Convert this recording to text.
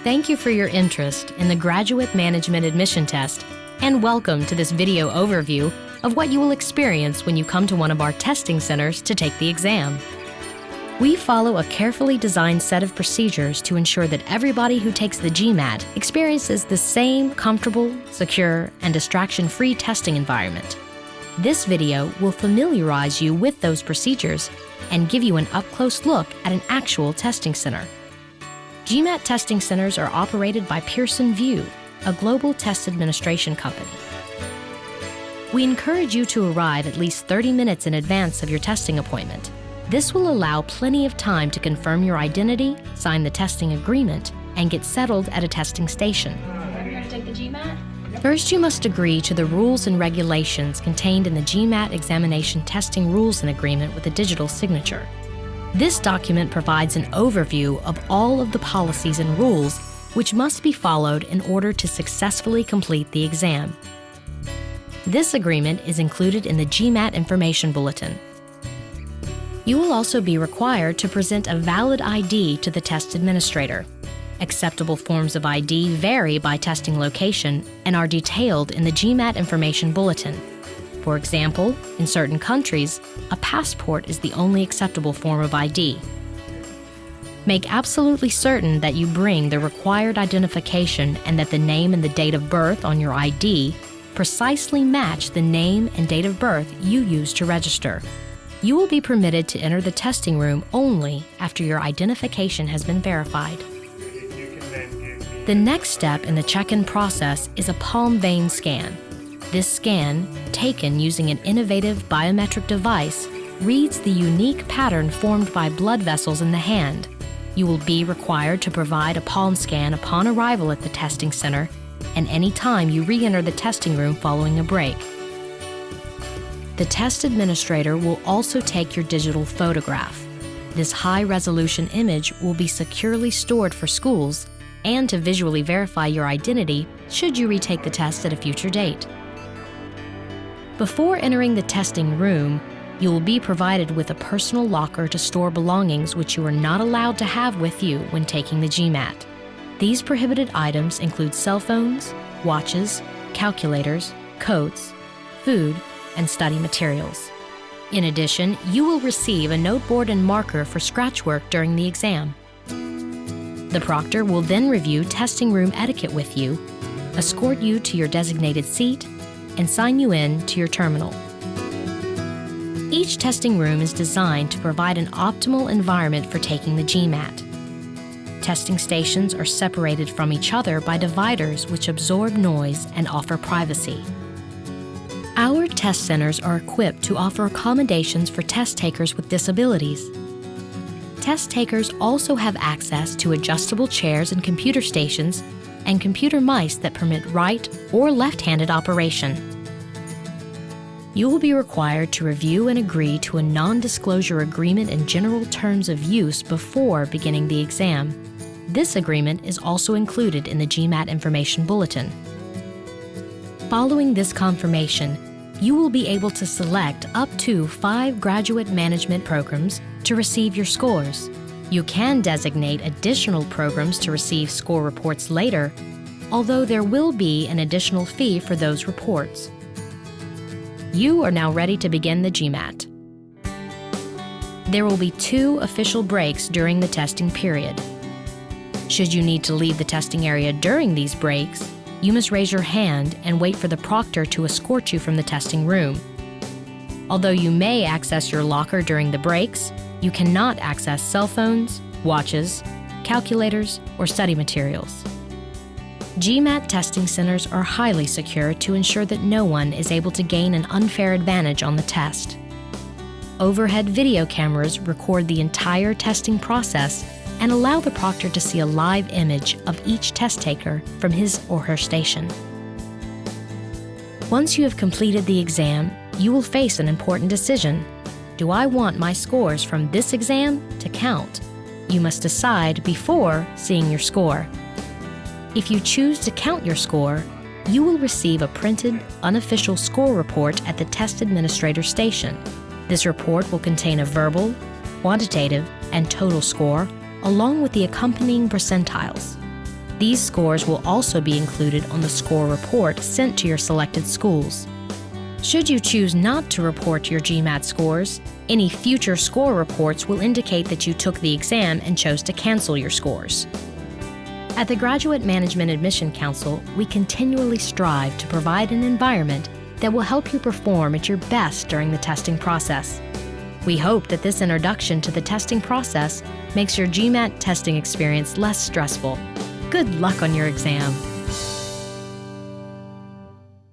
Thank you for your interest in the Graduate Management Admission Test, and welcome to this video overview of what you will experience when you come to one of our testing centers to take the exam. We follow a carefully designed set of procedures to ensure that everybody who takes the GMAT experiences the same comfortable, secure, and distraction-free testing environment. This video will familiarize you with those procedures and give you an up-close look at an actual testing center. GMAT testing centers are operated by Pearson VUE, a global test administration company. We encourage you to arrive at least 30 minutes in advance of your testing appointment. This will allow plenty of time to confirm your identity, sign the testing agreement, and get settled at a testing station. Are you going to take the GMAT? First, you must agree to the rules and regulations contained in the GMAT Examination Testing Rules and Agreement with a digital signature. This document provides an overview of all of the policies and rules which must be followed in order to successfully complete the exam. This agreement is included in the GMAT Information Bulletin. You will also be required to present a valid ID to the test administrator. Acceptable forms of ID vary by testing location and are detailed in the GMAT Information Bulletin. For example, in certain countries, a passport is the only acceptable form of ID. Make absolutely certain that you bring the required identification and that the name and the date of birth on your ID precisely match the name and date of birth you used to register. You will be permitted to enter the testing room only after your identification has been verified. The next step in the check-in process is a palm vein scan. This scan, taken using an innovative biometric device, reads the unique pattern formed by blood vessels in the hand. You will be required to provide a palm scan upon arrival at the testing center and any time you re-enter the testing room following a break. The test administrator will also take your digital photograph. This high-resolution image will be securely stored for schools and to visually verify your identity should you retake the test at a future date. Before entering the testing room, you will be provided with a personal locker to store belongings which you are not allowed to have with you when taking the GMAT. These prohibited items include cell phones, watches, calculators, coats, food, and study materials. In addition, you will receive a noteboard and marker for scratch work during the exam. The proctor will then review testing room etiquette with you, escort you to your designated seat, and sign you in to your terminal. Each testing room is designed to provide an optimal environment for taking the GMAT. Testing stations are separated from each other by dividers which absorb noise and offer privacy. Our test centers are equipped to offer accommodations for test takers with disabilities. Test takers also have access to adjustable chairs and computer stations and computer mice that permit right or left-handed operation. You will be required to review and agree to a non-disclosure agreement and general terms of use before beginning the exam. This agreement is also included in the GMAT Information Bulletin. Following this confirmation, you will be able to select up to 5 graduate management programs to receive your scores. You can designate additional programs to receive score reports later, although there will be an additional fee for those reports. You are now ready to begin the GMAT. There will be 2 official breaks during the testing period. Should you need to leave the testing area during these breaks, you must raise your hand and wait for the proctor to escort you from the testing room. Although you may access your locker during the breaks, you cannot access cell phones, watches, calculators, or study materials. GMAT testing centers are highly secure to ensure that no one is able to gain an unfair advantage on the test. Overhead video cameras record the entire testing process and allow the proctor to see a live image of each test taker from his or her station. Once you have completed the exam, you will face an important decision. Do I want my scores from this exam to count? You must decide before seeing your score. If you choose to count your score, you will receive a printed, unofficial score report at the test administrator station. This report will contain a verbal, quantitative, and total score, along with the accompanying percentiles. These scores will also be included on the score report sent to your selected schools. Should you choose not to report your GMAT scores, any future score reports will indicate that you took the exam and chose to cancel your scores. At the Graduate Management Admission Council, we continually strive to provide an environment that will help you perform at your best during the testing process. We hope that this introduction to the testing process makes your GMAT testing experience less stressful. Good luck on your exam!